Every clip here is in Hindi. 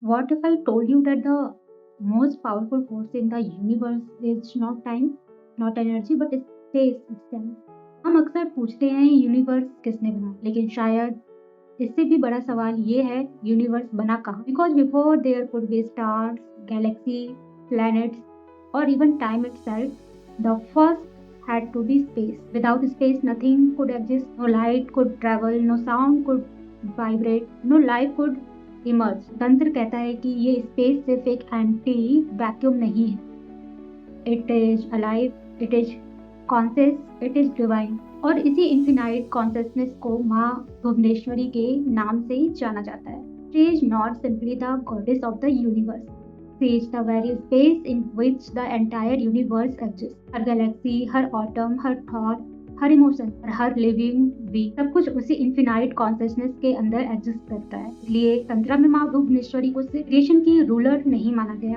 What if I told you that the most powerful force in the universe is not time, not energy, but space itself? हम अक्सर पूछते हैं यूनिवर्स किसने बना, लेकिन शायद इससे भी बड़ा सवाल ये है यूनिवर्स बना कहाँ? Because before there could be stars, galaxy, planets, or even time itself, the first had to be space. Without space, nothing could exist. No light could travel, no sound could vibrate, no life could emerge. तंत्र कहता है कि ये स्पेस सिर्फ एक एंटी वैक्यूम नहीं है. It is alive, it is conscious, it is divine. और इसी इन्फिनाइट कॉन्शियसनेस को माँ भुवनेश्वरी के नाम से जाना जाता है. She is not simply the goddess of the universe. She is the very space in which the entire universe exists. Her galaxy, her atom, her thought, her emotion और हर लिविंग बीइंग सब कुछ उसी इन्फिनाइट कॉन्शियसनेस के अंदर एग्जिस्ट करता है. इसलिए तंत्र में माँ भुवनेश्वरी को सिर्फ क्रिएशन की रूलर नहीं माना गया,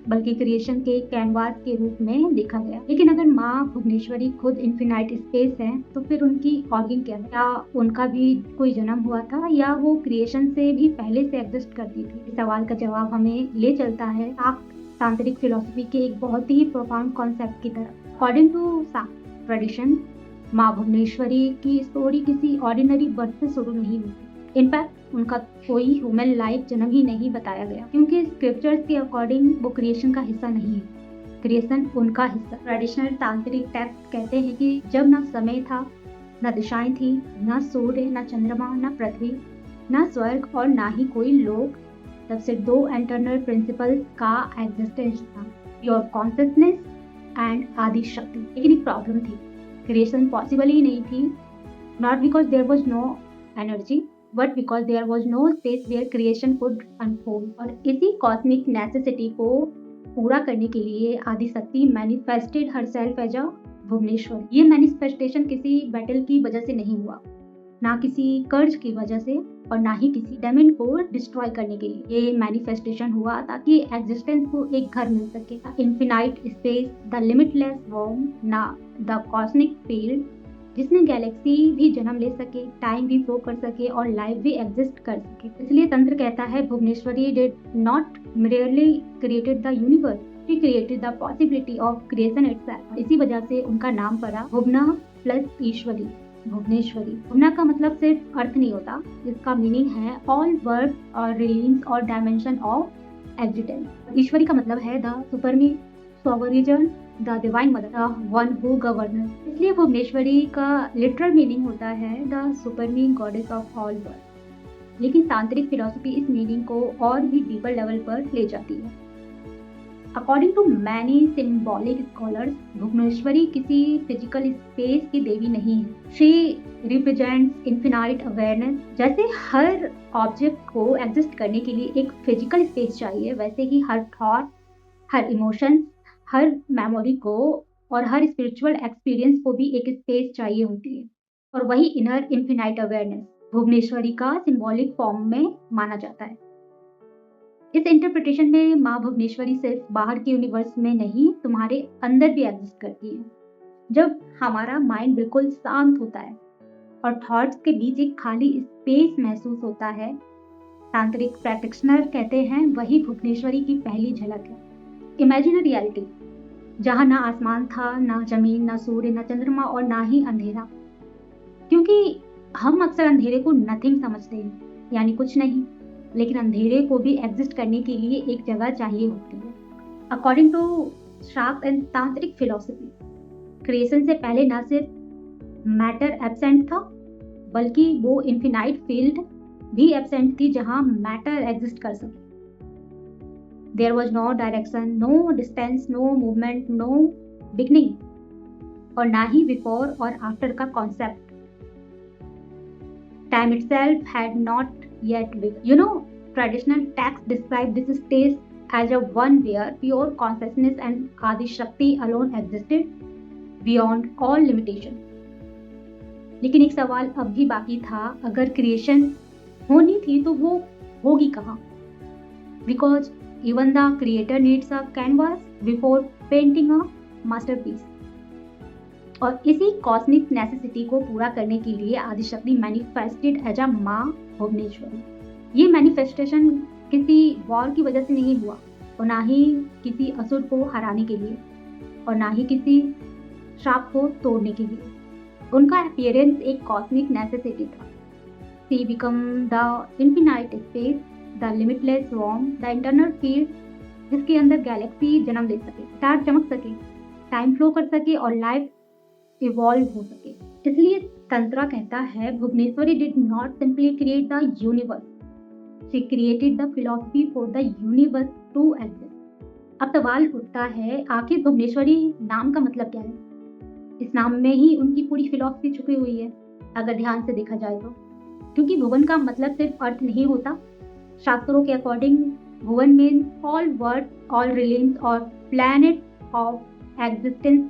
बल्कि क्रिएशन के कैनवास के रूप में देखा गया. लेकिन अगर माँ भुवनेश्वरी खुद इन्फिनाइट स्पेस है, तो फिर उनकी ऑर्गन क्या है? क्या उनका भी कोई जन्म हुआ था, या वो क्रिएशन से भी पहले से एग्जिस्ट करती थी? इस सवाल का जवाब हमें ले चलता है तांत्रिक फिलोसफी के एक बहुत ही प्रोफाउंड कॉन्सेप्ट की तरफ. अकॉर्डिंग टू शाक्त ट्रेडिशन, माँ भुवनेश्वरी की स्टोरी किसी ऑर्डिनरी बर्थ से शुरू नहीं हुई. इनफैक्ट उनका कोई ह्यूमन लाइफ जन्म ही नहीं बताया गया, क्योंकि स्क्रिप्चर्स के अकॉर्डिंग वो क्रिएशन का हिस्सा नहीं है. क्रिएशन उनका हिस्सा. ट्रेडिशनल तांत्रिक टेक्स्ट कहते हैं कि जब ना समय था, ना दिशाएं थी, ना सूर्य, ना चंद्रमा, ना पृथ्वी, ना स्वर्ग और ना ही कोई लोक, तब सिर्फ दो इंटरनल प्रिंसिपल्स का एग्जिस्टेंस था, योर कॉन्शियसनेस एंड आदि शक्ति. लेकिन एक प्रॉब्लम थी, क्रिएशन पॉसिबल ही नहीं थी. Not because there was no energy, but because there was no space where creation could unfold. और इसी cosmic necessity को पूरा करने के लिए Adishakti manifested herself as a Bhubaneswar. ये मैनिफेस्टेशन किसी बैटल की वजह से नहीं हुआ, ना किसी कर्ज की वजह से, और ना ही किसी डेमन को डिस्ट्रॉय करने के लिए. ये मैनिफेस्टेशन हुआ ताकि एग्जिस्टेंस को एक घर मिल सके. इन्फिनाइट स्पेस, द लिमिटलेस वॉर्म, ना द कॉस्मिक फील्ड जिसमें गैलेक्सी भी जन्म ले सके, टाइम भी फ्लो कर सके और लाइफ भी एग्जिस्ट कर सके. इसलिए तंत्र कहता है Bhuvaneshwari did not merely created the universe, she created the possibility of creation itself. इसी वजह से उनका नाम पड़ा भुवना प्लस ईश्वरी, भुवनेश्वरी. भुवना का मतलब सिर्फ अर्थ नहीं होता, इसका मीनिंग है ऑल वर्ड और रीलिंग्स और डायमेंशन ऑफ एग्जिस्टेंस. ईश्वरी का मतलब है the supreme sovereign, the divine mother, the one who governor. इसलिए भुवनेश्वरी का लिटरल मीनिंग होता है the supreme goddess of all world. लेकिन तांत्रिक फिलोसफी इस मीनिंग को और भी डीपर लेवल पर ले जाती है. According to many symbolic scholars, Bhuvaneshwari किसी फिजिकल स्पेस की देवी नहीं है. She represents infinite awareness. जैसे हर ऑब्जेक्ट को एग्जिस्ट करने के लिए एक फिजिकल स्पेस चाहिए, वैसे ही हर थॉट, हर इमोशंस, हर मेमोरी को और हर स्पिरिचुअल एक्सपीरियंस को भी एक स्पेस चाहिए होती है. और वही इनर इन्फिनाइट अवेयरनेस भुवनेश्वरी का सिंबॉलिक फॉर्म में माना जाता है. इस इंटरप्रिटेशन में माँ भुवनेश्वरी सिर्फ बाहर के यूनिवर्स में नहीं, तुम्हारे अंदर भी एग्जिस्ट करती है. जब हमारा माइंड बिल्कुल शांत होता है और थॉट्स के बीच एक खाली स्पेस महसूस होता है, तांत्रिक प्रैक्टिशनर कहते हैं वही भुवनेश्वरी की पहली झलक है. इमेजिन अ रियलिटी जहाँ ना आसमान था, ना जमीन, ना सूर्य, ना चंद्रमा और ना ही अंधेरा. क्योंकि हम अक्सर अंधेरे को नथिंग समझते हैं, यानी कुछ नहीं, लेकिन अंधेरे को भी एग्जिस्ट करने के लिए एक जगह चाहिए होती है. अकॉर्डिंग टू शाक्त एंड तांत्रिक फिलोसफी, क्रिएशन से पहले ना सिर्फ मैटर एब्सेंट था, बल्कि वो इन्फिनाइट फील्ड भी एब्सेंट थी जहाँ मैटर एग्जिस्ट कर सके. There was no direction, no distance, no movement, no beginning, और ना ही before और after का concept. Time itself had not yet begun. You know, traditional texts describe this stage as a one where pure consciousness and Adi Shakti alone existed beyond all limitation. लेकिन एक सवाल अब भी बाकी था, अगर क्रिएशन होनी थी तो वो होगी कहाँ? Because even the creator needs a canvas before painting a masterpiece. और इसी कॉस्मिक नेसेसिटी को पूरा करने के लिए आदिशक्ति मैनिफेस्टेड एज अ माँ भुवनेश्वरी. ये मैनिफेस्टेशन किसी वॉर की वजह से नहीं हुआ, और ना ही किसी असुर को हराने के लिए, और ना ही किसी श्राप को तोड़ने के लिए। उनका अपीयरेंस एक कॉस्मिक नेसेसिटी था। She become the infinite space, the limitless वॉर्म, द इंटरनल फील्ड जिसके अंदर गैलेक्सी जन्म ले सके, स्टार चमक सके, टाइम फ्लो कर सके और लाइफ इवॉल्व हो सके। इसलिए तंत्रा कहता है Bhuvaneshwari did not simply create the universe, she created the philosophy for the universe to exist. अब सवाल उठता है, आखिर भुवनेश्वरी नाम का मतलब क्या है? इस नाम में ही उनकी पूरी फिलॉसफी छुपी हुई है, अगर ध्यान से देखा जाए तो। क्योंकि भुवन का मतलब सिर्फ अर्थ नहीं होता। शास्त्रों के अकॉर्डिंग भुवन मीन्स ऑल वर्ड, ऑल रिलेम्स और planet of existence,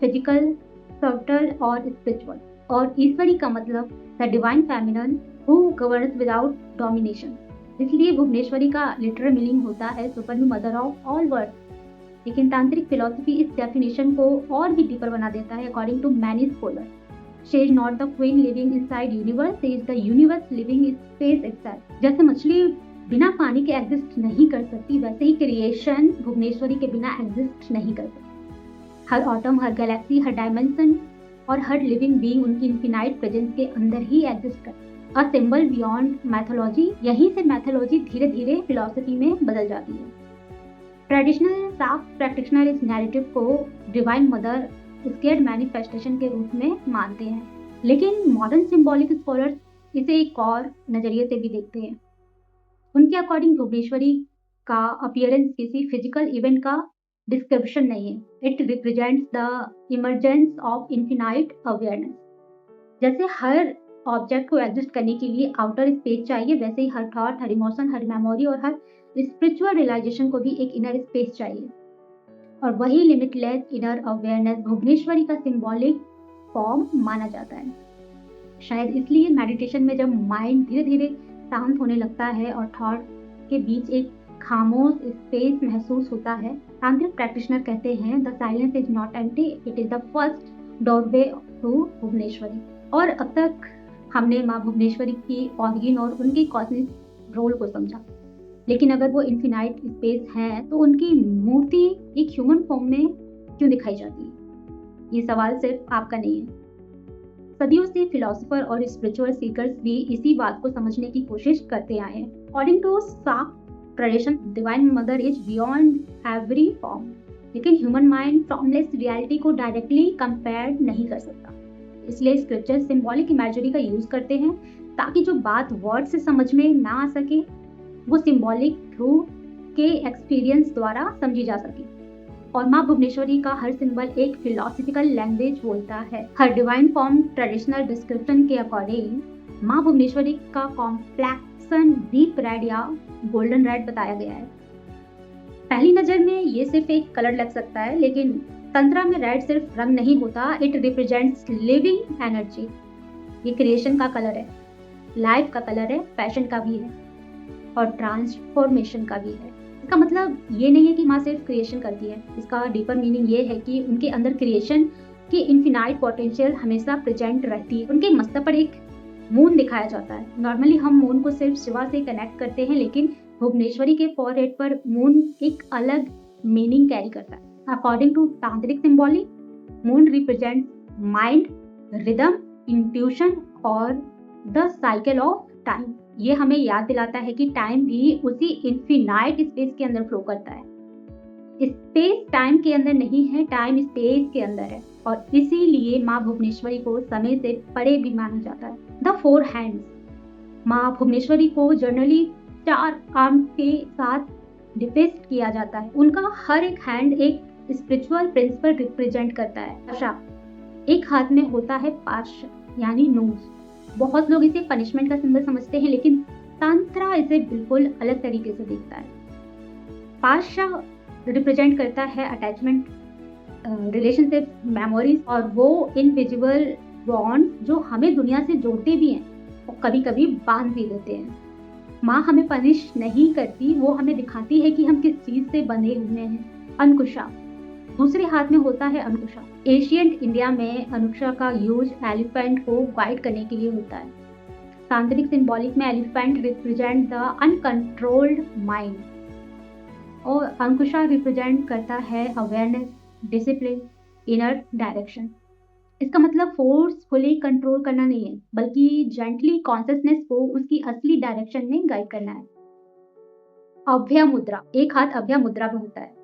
physical, subtle और स्पिरिचुअल। और ईश्वरी का मतलब the divine feminine who governs without domination. इसलिए भुवनेश्वरी का लिटरल मीनिंग होता है supreme mother of all word. लेकिन तांत्रिक फिलॉसफी इस डेफिनेशन को और भी डीपर बना देता है। According to many scholar, she is not the queen living inside universe, she is the universe living in space itself. जैसे मछली बिना पानी के एग्जिस्ट नहीं कर सकती, वैसे ही क्रिएशन भुवनेश्वरी के बिना एग्जिस्ट नहीं कर सकती। हर एटम, हर गैलेक्सी, हर डायमेंशन और हर लिविंग बीइंग उनकी इन्फिनाइट प्रेजेंस के अंदर ही एग्जिस्ट करती है। A symbol beyond mythology. यहीं से मैथोलॉजी धीरे धीरे फिलॉसफी में बदल जाती है। ट्रेडिशनल साफ प्रैक्टिशनर इस नैरेटिव को डिवाइन मदर स्केर्ड मैनिफेस्टेशन के रूप में मानते हैं, लेकिन मॉडर्न सिंबॉलिक स्कॉलर्स इसे एक और नजरिए से भी देखते हैं। उनके अकॉर्डिंग भुवनेश्वरी का अपीयरेंस किसी फिजिकल इवेंट का डिस्क्रिप्शन नहीं है, it represents the emergence of infinite awareness. जैसे हर ऑब्जेक्ट को एग्जिस्ट करने के लिए आउटर स्पेस चाहिए, वैसे ही हर थॉट, हर इमोशन, हर मेमोरी और हर स्पिरिचुअल रियलाइजेशन को भी एक इनर स्पेस चाहिए। और वही लिमिटलेस इनर अवेयरनेस भुवनेश्वरी का सिंबॉलिक फॉर्म माना जाता है। शायद इसलिए मेडिटेशन में जब माइंड धीरे धीरे शांत होने लगता है और थॉट के बीच एक खामोश स्पेस महसूस होता है, तांत्रिक प्रैक्टिशनर कहते हैं the silence is not empty, it is the first doorway to Bhuvaneshwari. और अब तक हमने माँ भुवनेश्वरी की ऑरिजिन और उनकी कॉस्मिक रोल को समझा, लेकिन अगर वो इन्फिनाइट स्पेस है तो उनकी मूर्ति एक ह्यूमन फॉर्म में क्यों दिखाई जाती है? ये सवाल सिर्फ आपका नहीं है। सदियों से फिलोसोफर और स्पिरिचुअल सीकर्स भी इसी बात को समझने की कोशिश करते आए हैं। अकॉर्डिंग टू साक tradition, divine mother is beyond every form, लेकिन ह्यूमन माइंड फॉर्मलेस रियलिटी को डायरेक्टली कंपेयर नहीं कर सकता। इसलिए स्क्रिप्चर सिंबॉलिक इमेजरी का यूज करते हैं ताकि जो बात वर्ड से समझ में ना आ सके वो सिंबॉलिक थ्रू के एक्सपीरियंस द्वारा समझी जा सके। और माँ भुवनेश्वरी का हर सिंबल एक फिलोसफिकल लैंग्वेज बोलता है। Her divine form traditional description के अकॉर्डिंग माँ भुवनेश्वरी का कॉम्प्लेक्सन डीप रेड या गोल्डन रेड बताया गया है। पहली नजर में ये सिर्फ एक कलर लग सकता है, लेकिन तंत्रा में रेड सिर्फ रंग नहीं होता, इट रिप्रेजेंट्स लिविंग एनर्जी। ये क्रिएशन का कलर है, लाइफ का कलर है, पैशन का भी है और ट्रांसफॉर्मेशन का भी है। इसका मतलब ये नहीं है कि माँ सिर्फ क्रिएशन करती है, इसका डीपर मीनिंग ये है कि उनके अंदर क्रिएशन की इन्फिनाइट पोटेंशियल हमेशा प्रेजेंट रहती है। उनके मस्तक पर एक मून दिखाया जाता है। नॉर्मली हम मून को सिर्फ शिवा से कनेक्ट करते हैं, लेकिन भुवनेश्वरी के फॉरहेड पर मून एक अलग मीनिंग कैरी करता है। अकॉर्डिंग टू तांत्रिक symbolic, moon represent mind, rhythm, intuition और द साइकिल ऑफ टाइम। ये हमें याद दिलाता है कि टाइम भी उसी इन्फिनाइट स्पेस के अंदर फ्लो करता है। स्पेस टाइम के अंदर नहीं है, टाइम स्पेस के अंदर है, और इसीलिए माँ भुवनेश्वरी को समय से परे भी माना जाता है। द फोर हैंड्स, माँ भुवनेश्वरी को जनरली 4 आर्म के साथ डिपिक्ट किया जाता है। उनका हर एक हैंड एक स्पिरिचुअल प्रिंसिपल रिप्रेजेंट करता है। पाशा, एक हाथ में होता है पाश यानी नोज। बहुत लोग इसे पनिशमेंट का सिंबल समझते हैं, लेकिन तंत्रा इसे बिल्कुल अलग तरीके से देखता है। पाशा रिप्रेजेंट करता है अटैचमेंट, रिलेशनशिप, मेमोरीज और वो इनविजिबल बॉन्ड जो हमें दुनिया से जोड़ते भी हैं और कभी कभी बांध भी देते हैं। माँ हमें पनिश नहीं करती, वो हमें दिखाती है कि हम किस चीज से बंधे हुए हैं। अंकुशा, दूसरे हाथ में होता है अंकुशा। एशियंट इंडिया में अंकुशा का यूज एलिफेंट को गाइड करने के लिए होता है। तांत्रिक सिंबॉलिक में elephant represent the uncontrolled mind और अंकुशा रिप्रेजेंट करता है अवेयरनेस, डिसिप्लिन, इनर डायरेक्शन। इसका मतलब फोर्सफुली कंट्रोल करना नहीं है, बल्कि जेंटली कॉन्शियसनेस को उसकी असली डायरेक्शन में गाइड करना है। अभय मुद्रा, एक हाथ अभय मुद्रा में होता है।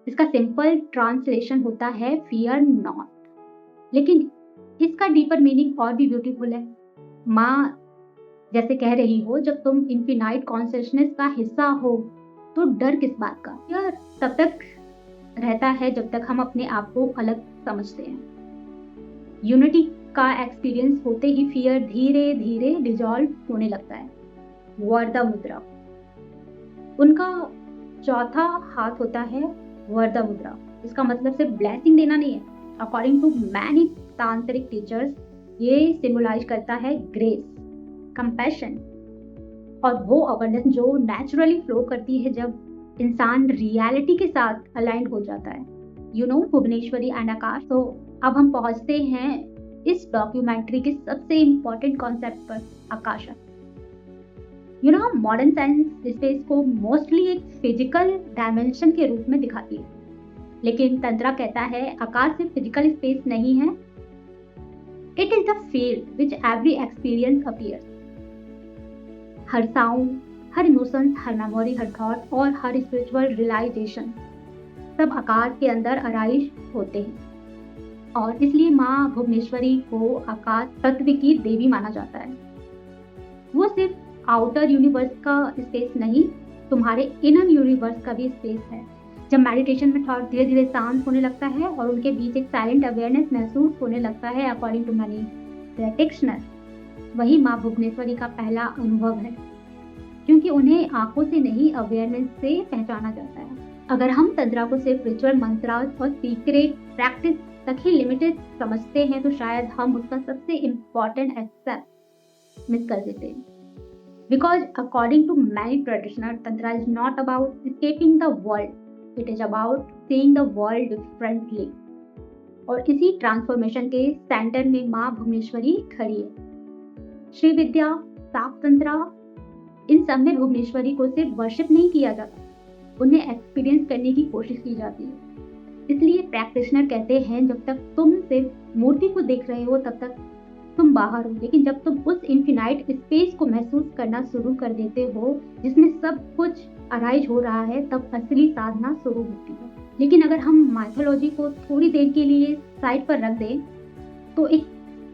इसका सिंपल ट्रांसलेशन होता है फियर नॉट, लेकिन इसका डीपर मीनिंग और भी ब्यूटीफुल है। माँ जैसे कह रही हो, जब तुम इन्फिनाइट कॉन्शियसनेस का हिस्सा हो तो डर किस बात का। यार तब तक रहता है जब तक हम अपने आप को अलग समझते हैं। यूनिटी का एक्सपीरियंस होते ही फियर धीरे धीरे डिजॉल्व होने लगता है। वरदा मुद्रा, उनका चौथा हाथ होता है वरदा मुद्रा। इसका मतलब सिर्फ ब्लेसिंग देना नहीं है। अकॉर्डिंग टू मैनी तांत्रिक टीचर्स, ये सिम्बलाइज करता है ग्रेस, कंपैशन और वो अबंडेंस जो नेचुरली फ्लो करती है जब इंसान रियलिटी के साथ अलाइंड हो जाता है। भुवनेश्वरी एंड आकाश। तो अब हम पहुंचते हैं इस डॉक्यूमेंट्री के सबसे इम्पोर्टेंट कॉन्सेप्ट पर, आकाश। हम मॉडर्न साइंस स्पेस को मोस्टली एक फिजिकल डायमेंशन के रूप में दिखाती है, लेकिन तंत्रा कहता है आकाश सिर्फ फिजिकल स्पेस नहीं है। It is the field which every experience appears. Her sound, her emotions, her memory, her thought और हर स्पिरिचुअल रियलाइजेशन सब आकाश के अंदर अराइज होते हैं। और इसलिए माँ भुवनेश्वरी को आकाश तत्व की देवी माना जाता है। वो सिर्फ आउटर यूनिवर्स का स्पेस नहीं, तुम्हारे इनर यूनिवर्स का भी स्पेस है। जब मेडिटेशन में थॉट धीरे धीरे शांत होने लगता है और उनके बीच एक साइलेंट अवेयरनेस महसूस होने लगता है, अकॉर्डिंग टू मैनी प्रैक्टिशनर, वही माँ भुवनेश्वरी का पहला अनुभव है, क्योंकि उन्हें आंखों से नहीं अवेयरनेस से पहचाना जाता है। अगर हम तंत्रा को सिर्फ रिचुअल मंत्रास और सीक्रेट प्रैक्टिस तक ही लिमिटेड समझते हैं तो शायद हम उसका सबसे इम्पॉर्टेंट एस्पेक्ट मिस कर देते हैं। Because according to many practitioners, Tantra is not about escaping the world. It is about seeing the world differently. और इसी ट्रांसफॉर्मेशन के सेंटर में माँ भुवनेश्वरी खड़ी है। श्री विद्या, साप तंत्रा, इन सब में भुवनेश्वरी को सिर्फ वर्शिप नहीं किया जाता, उन्हें एक्सपीरियंस करने की कोशिश की जाती है। इसलिए प्रैक्टिशनर कहते हैं जब तक तुम सिर्फ मूर्ति को देख रहे हो तब तक तुम बाहर हो, लेकिन जब तुम उस इन्फिनाइट स्पेस को महसूस करना शुरू कर देते हो जिसमें सब कुछ अराइज हो रहा है, तब असली साधना शुरू होती है। लेकिन अगर हम माइथोलॉजी को थोड़ी देर के लिए साइड पर रख दें तो एक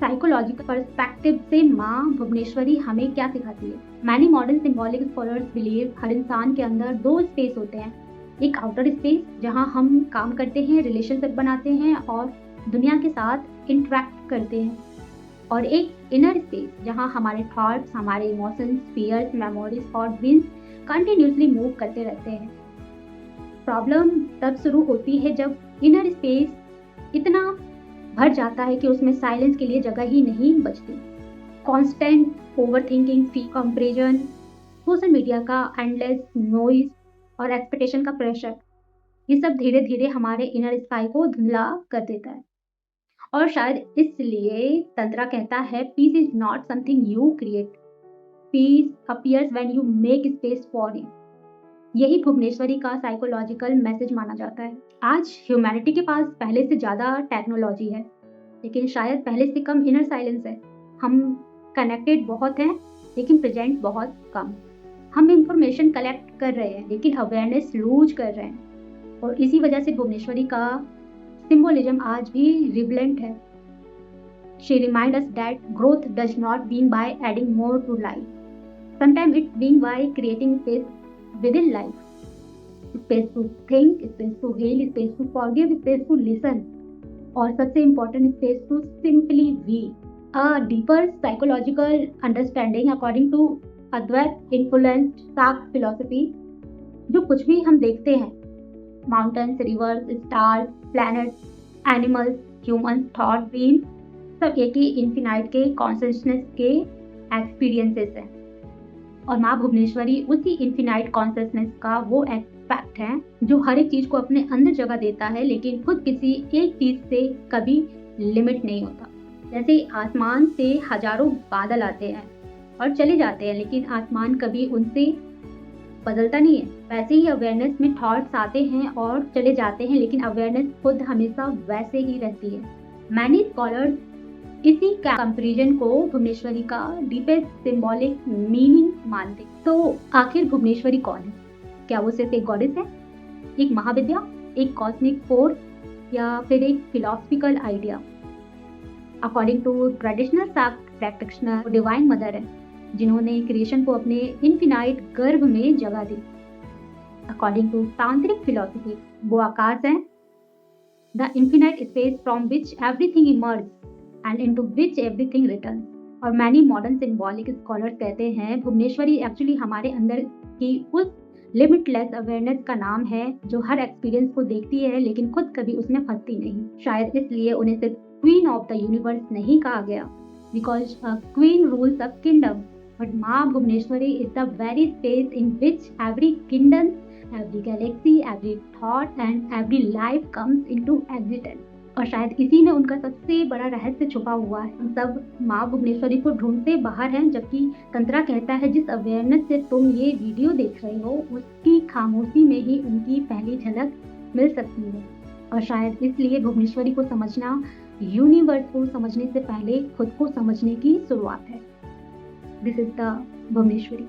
साइकोलॉजिकल पर्सपेक्टिव से माँ भुवनेश्वरी हमें क्या सिखाती है। Many modern symbolic scholars believe हर इंसान के अंदर दो स्पेस होते हैं, एक आउटर स्पेस जहाँ हम काम करते हैं, रिलेशनशिप बनाते हैं और दुनिया के साथ इंटरेक्ट करते हैं, और एक इनर स्पेस जहाँ हमारे थॉट्स, हमारे इमोशंस, फियर्स, मेमोरीज और ड्रीम्स कंटिन्यूसली मूव करते रहते हैं। प्रॉब्लम तब शुरू होती है जब इनर स्पेस इतना भर जाता है कि उसमें साइलेंस के लिए जगह ही नहीं बचती। Constant overthinking, comparison, social media का एंडलेस नॉइज और एक्सपेक्टेशन का प्रेशर, ये सब धीरे धीरे हमारे इनर स्काई को धुंधला कर देता है। और शायद इसलिए तंत्रा कहता है peace is not something you create, peace appears when you make space for it. यही भुवनेश्वरी का साइकोलॉजिकल मैसेज माना जाता है। आज ह्यूमैनिटी के पास पहले से ज़्यादा टेक्नोलॉजी है, लेकिन शायद पहले से कम इनर साइलेंस है। हम कनेक्टेड बहुत हैं, लेकिन प्रेजेंट बहुत कम। हम इंफॉर्मेशन कलेक्ट कर रहे हैं, लेकिन अवेयरनेस लूज कर रहे हैं। और इसी वजह से भुवनेश्वरी का सिंबोलिज्म आज भी रिलेवेंट है। She reminds us that growth does not begin by adding more to life. Sometimes it begins by creating space within life. Space to think, space to heal, space to forgive, space to listen. और सबसे important space to simply be. A deeper psychological understanding according to Advait influenced Sak philosophy, जो कुछ भी हम देखते हैं, mountains, rivers, stars, planets, animals, humans, thought, beings, सब एक ही इन्फिनाइट के कॉन्शियसनेस के एक्सपीरियंसेस हैं। और माँ भुवनेश्वरी उसी इन्फिनाइट कॉन्शियसनेस का वो एस्पेक्ट है जो हर एक चीज को अपने अंदर जगह देता है, लेकिन खुद किसी एक चीज से कभी लिमिट नहीं होता। जैसे आसमान से हजारों बादल आते हैं, और चले जाते हैं, लेकिन आसमान कभी उनसे बदलता नहीं है। वैसे ही अवेयरनेस में थॉट्स आते हैं और चले जाते हैं, लेकिन अवेयरनेस खुद हमेशा वैसे ही रहती है। मैनी स्कॉलर्स इसी कंपैरिजन को भुवनेश्वरी का डीपेस्ट सिंबॉलिक मीनिंग मानते। तो आखिर भुवनेश्वरी कौन है? क्या वो सिर्फ एक गॉडेस है, एक महाविद्या, एक कॉस्मिक फोर्स, या फिर एक philosophical idea? According to traditional practitioner divine mother है, जिन्होंने क्रिएशन को अपने इन्फिनाइट गर्भ में जगह दी। अकॉर्डिंग टू तांत्रिक फिलोसफी, वो आकाश है, the infinite space from which everything emerge and into which everything return. और मैनी मॉडर्न सिंबॉलिक स्कॉलर्स कहते हैं भुवनेश्वरी एक्चुअली हमारे अंदर की उस लिमिटलेस अवेयरनेस का नाम है जो हर एक्सपीरियंस को देखती है लेकिन खुद कभी उसमें फंसती नहीं। शायद इसलिए उन्हें सिर्फ क्वीन ऑफ द यूनिवर्स नहीं कहा गया, because queen rules a kingdom, but माँ Bhuvaneshwari is the very space in which every kingdom, every galaxy, every thought and every life comes into existence। और शायद इसी में उनका सबसे बड़ा रहस्य छुपा हुआ है। हम सब माँ भुवनेश्वरी को ढूंढते बाहर हैं, जबकि तंत्रा कहता है जिस अवेयरनेस से तुम ये वीडियो देख रहे हो उसकी खामोशी में ही उनकी पहली झलक मिल सकती है। और शायद इसलिए भुवनेश्वरी को समझना यूनिवर्स को समझने से पहले खुद को समझने की शुरुआत है। This is the Bhuvaneshwari.